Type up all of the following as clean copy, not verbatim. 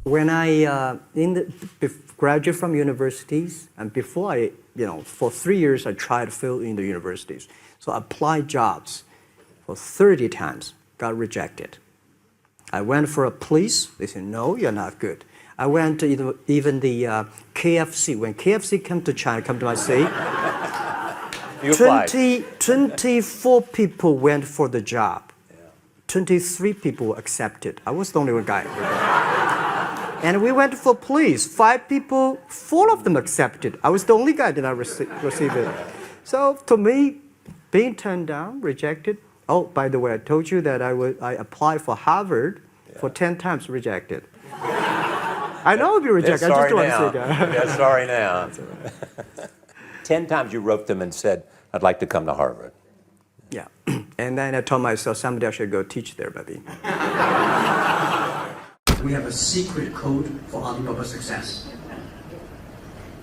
When I graduated from universities, and before for 3 years I tried to fill in the universities. So I applied jobs for 30 times, got rejected. I went for a police, they said, no, you're not good. I went to even the KFC. When KFC came to China, come to my city, 24 people went for the job. 23 people accepted. I was the only one guy. And we went for police. 5 people, 4 of them accepted. I was the only guy that I received it. So to me, being turned down, rejected. Oh, by the way, I told you that I applied for Harvard for 10 times, rejected. I know I'll be rejected. I just don't want to say that. Yeah, sorry now. 10 times you wrote them and said, I'd like to come to Harvard. Yeah. And then I told myself, someday I should go teach there, maybe. We have a secret code for Alibaba success.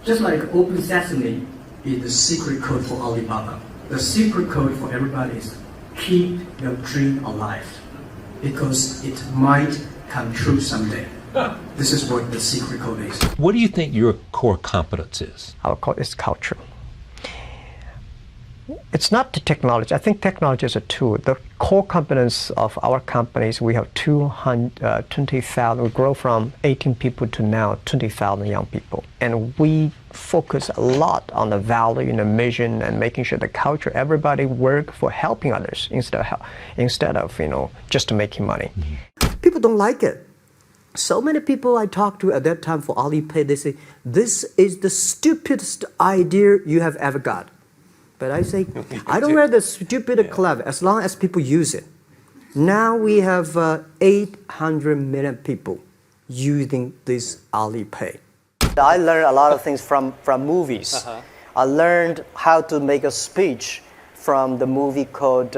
Just like Open Sesame is the secret code for Alibaba. The secret code for everybody is keep your dream alive, because it might come true someday. This is what the secret code is. What do you think your core competence is? Our core is culture. It's not the technology. I think technology is a tool. The core competence of our companies, we have 20,000. We grow from 18 people to now 20,000 young people. And we focus a lot on the value and the mission and making sure the culture, everybody work for helping others instead of just making money. People don't like it. So many people I talked to at that time for Alipay, they say, this is the stupidest idea you have ever got. But I say, I don't wear the stupid or clever, as long as people use it. Now we have 800 million people using this Alipay. I learned a lot of things from movies. I learned how to make a speech from the movie called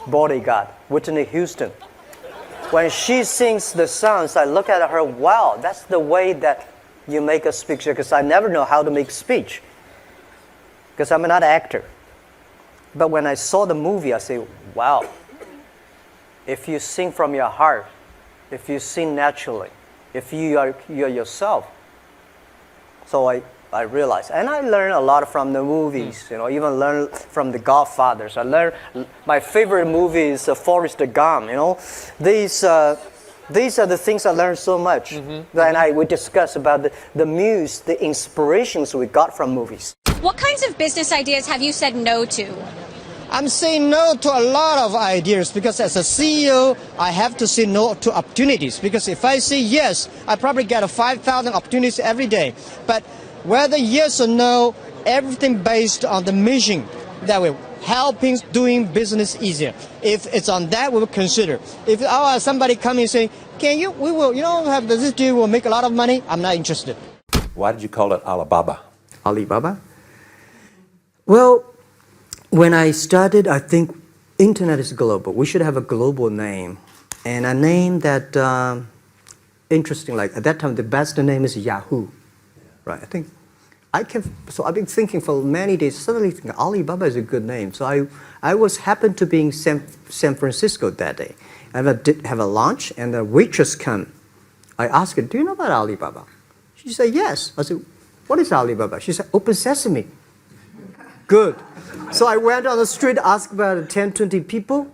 Bodyguard, Whitney Houston. When she sings the songs, I look at her, wow, that's the way that you make a speech, because I never know how to make speech, because I'm not an actor. But when I saw the movie, I say, wow, if you sing from your heart, if you sing naturally, if you're yourself. So I realized, and I learned a lot from the movies, even learned from the Godfathers. I learned, my favorite movie is Forrest Gump, These are the things I learned so much. And we discuss about the muse, the inspirations we got from movies. What kinds of business ideas have you said no to? I'm saying no to a lot of ideas, because as a CEO, I have to say no to opportunities. Because if I say yes, I probably get 5,000 opportunities every day. But whether yes or no, everything based on the mission that we're helping doing business easier. If it's on that, we will consider. If somebody come and say, we will, have this deal, we'll make a lot of money, I'm not interested. Why did you call it Alibaba? Alibaba? Well, when I started, I think internet is global. We should have a global name. And a name that, interesting, like at that time, the best name is Yahoo. Right, so I've been thinking for many days, suddenly thinking Alibaba is a good name. So I happened to be in San Francisco that day. I did have a lunch, and the waitress came. I asked her, do you know about Alibaba? She said, yes. I said, what is Alibaba? She said, Open Sesame. Good. So I went on the street, asked about 10, 20 people.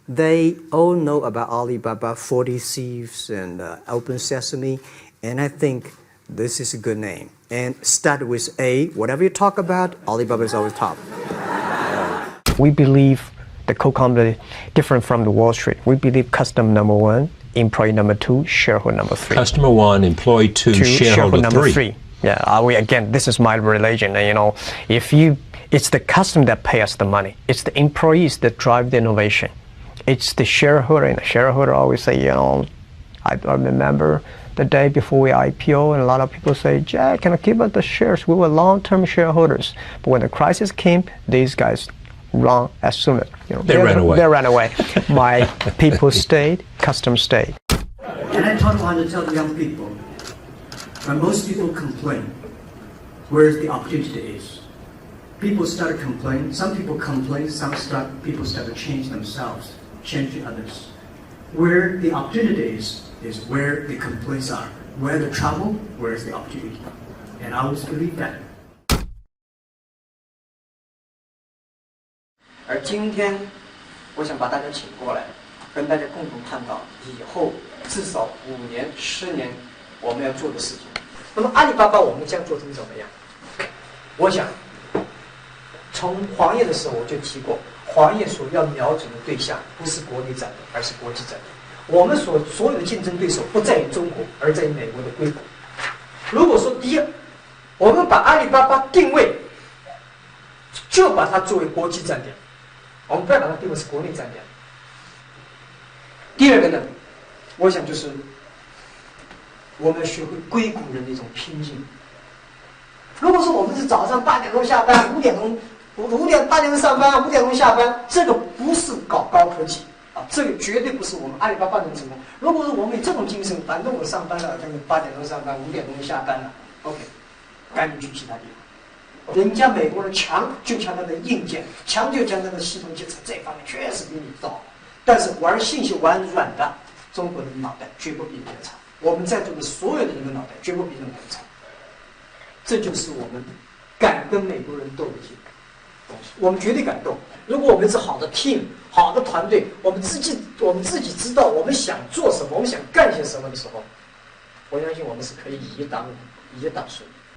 They all know about Alibaba, 40 Thieves, and Open Sesame. And I think this is a good name. And start with A. Whatever you talk about, Alibaba is always top. We believe the co-company different from the Wall Street. We believe customer number 1, employee number 2, shareholder number 3. Customer 1, employee 2, shareholder number 3. 3. Yeah, again, this is my religion. It's the customer that pay us the money. It's the employees that drive the innovation. It's the shareholder, and the shareholder always say, I remember the day before we IPO, and a lot of people say, Jack, can I keep up the shares? We were long-term shareholders. But when the crisis came, these guys run as soon as, they ran away. They ran away. My people stayed, customers stayed. And I want to tell young people, when most people complain, where the opportunity is. People start to complain. Some people complain. People start to change themselves, change others. Where the opportunity is where the complaints are. where the trouble, where is the opportunity. And I always believe that. 而今天，我想把大家请过来，跟大家共同探讨以后至少5年、10年我们要做的事情。那么阿里巴巴我们将做成怎么样？我想，从黄页的时候我就提过，黄页所要瞄准的对象不是国内战略，而是国际战略。我们所有的竞争对手不在于中国，而在于美国的硅谷。如果说第一，我们把阿里巴巴定位，就把它作为国际战略。我们不要把它定为是国内战略。第二个呢，我想就是我们要学会硅谷人的一种拼劲。如果说我们是早上8点钟下班，8点钟上班，5点钟下班，这个不是搞高科技啊，这个绝对不是我们阿里巴巴能成功。如果说我们有这种精神，反正我上班了，8点钟上班，5点钟下班了 ，OK， 赶紧去其他地方。人家美国人强就强他的硬件，强就强他的系统建设，这方面确实比你早。但是玩信息玩软的，中国人的脑袋绝不比人家差。我们在座的所有的人的脑袋绝不比任何人差。这就是我们敢跟美国人斗的东西，我们绝对敢斗。如果我们是好的 team、好的团队，我们自己知道我们想做什么，我们想干些什么的时候，我相信我们是可以以一挡五，以一挡十。